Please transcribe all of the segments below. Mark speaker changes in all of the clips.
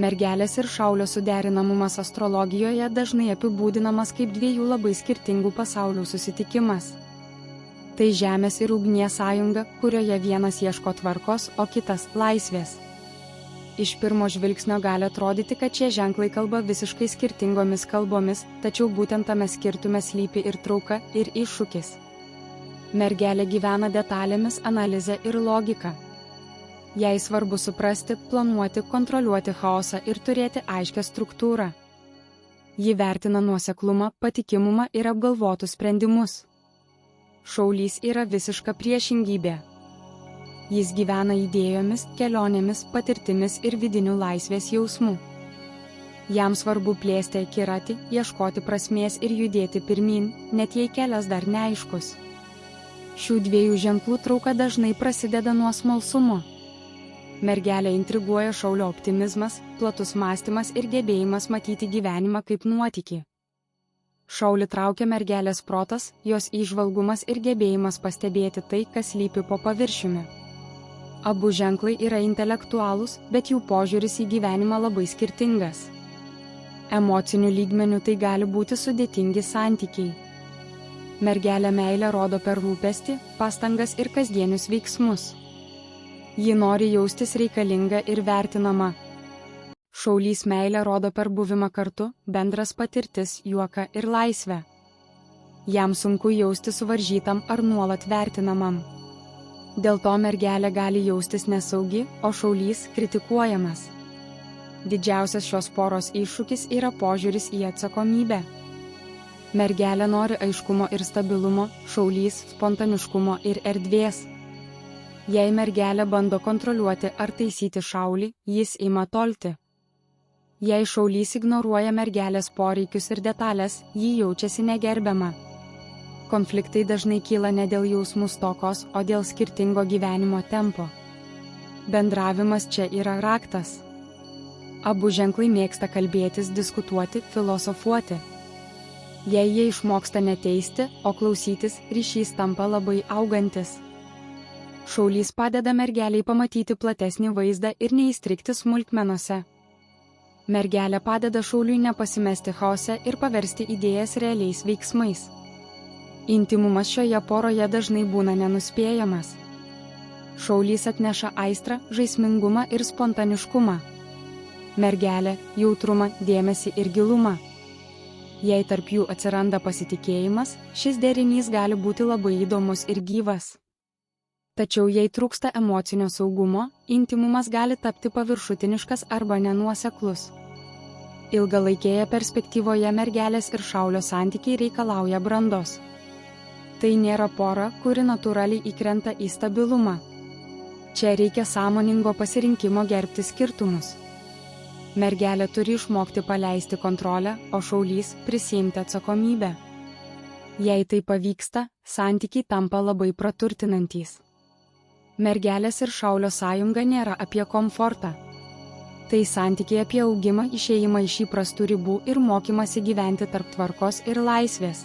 Speaker 1: Mergelės ir Šaulio suderinamumas astrologijoje dažnai apibūdinamas kaip dviejų labai skirtingų pasaulių susitikimas. Tai žemės ir ugnies sąjunga, kurioje vienas ieško tvarkos, o kitas – laisvės. Iš pirmo žvilgsnio gali atrodyti, kad šie ženklai kalba visiškai skirtingomis kalbomis, tačiau būtent tame skirtume slypi ir trauka, ir iššūkis. Mergelė gyvena detalėmis, analize ir logika. Jai svarbu suprasti, planuoti, kontroliuoti chaosą ir turėti aiškią struktūrą. Ji vertina nuoseklumą, patikimumą ir apgalvotus sprendimus. Šaulys yra visiška priešingybė. Jis gyvena idėjomis, kelionėmis, patirtimis ir vidiniu laisvės jausmu. Jam svarbu plėsti akiratį, ieškoti prasmės ir judėti pirmyn, net jei kelias dar neaiškus. Šių dviejų ženklų trauka dažnai prasideda nuo smalsumo. Mergelę intriguoja Šaulio optimizmas, platus mąstymas ir gebėjimas matyti gyvenimą kaip nuotykį. Šaulį traukia mergelės protas, jos įžvalgumas ir gebėjimas pastebėti tai, kas slypi po paviršiumi. Abu ženklai yra intelektualūs, bet jų požiūris į gyvenimą labai skirtingas. Emociniu lygmeniu tai gali būti sudėtingi santykiai. Mergelė meilę rodo per rūpestį, pastangas ir kasdienius veiksmus. Ji nori jaustis reikalinga ir vertinama. Šaulys meilę rodo per buvimą kartu, bendras patirtis, juoką ir laisvę. Jam sunku jaustis suvaržytam ar nuolat vertinamam. Dėl to mergelė gali jaustis nesaugi, o Šaulys kritikuojamas. Didžiausias šios poros iššūkis yra požiūris į atsakomybę. Mergelė nori aiškumo ir stabilumo, Šaulys spontaniškumo ir erdvės. Jei mergelė bando kontroliuoti ar taisyti Šaulį, jis ima tolti. Jei Šaulys ignoruoja mergelės poreikius ir detalės, ji jaučiasi negerbiama. Konfliktai dažnai kyla ne dėl jausmų stokos, o dėl skirtingo gyvenimo tempo. Bendravimas čia yra raktas. Abu ženklai mėgsta kalbėtis, diskutuoti, filosofuoti. Jei jie išmoksta neteisti, o klausytis, ryšys tampa labai augantis. Šaulys padeda mergeliai pamatyti platesnį vaizdą ir neįstrigti smulkmenose. Mergelė padeda Šauliui nepasimesti chaose ir paversti idėjas realiais veiksmais. Intimumas šioje poroje dažnai būna nenuspėjamas. Šaulys atneša aistrą, žaismingumą ir spontaniškumą. Mergelė – jautrumą, dėmesį ir gilumą. Jei tarp jų atsiranda pasitikėjimas, šis derinys gali būti labai įdomus ir gyvas. Tačiau jei trūksta emocinio saugumo, intimumas gali tapti paviršutiniškas arba nenuoseklus. Ilgalaikėje perspektyvoje mergelės ir Šaulio santykiai reikalauja brandos. Tai nėra pora, kuri natūraliai įkrenta į stabilumą. Čia reikia sąmoningo pasirinkimo gerbti skirtumus. Mergelė turi išmokti paleisti kontrolę, o Šaulys prisiimti atsakomybę. Jei tai pavyksta, santykiai tampa labai praturtinantys. Mergelės ir Šaulio sąjunga nėra apie komfortą. Tai santykiai apie augimą, išėjimą iš įprastų ribų ir mokymasi gyventi tarp tvarkos ir laisvės.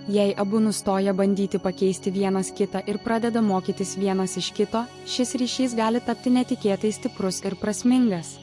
Speaker 1: Jei abu nustoja bandyti pakeisti vienas kitą ir pradeda mokytis vienas iš kito, šis ryšys gali tapti netikėtai stiprus ir prasmingas.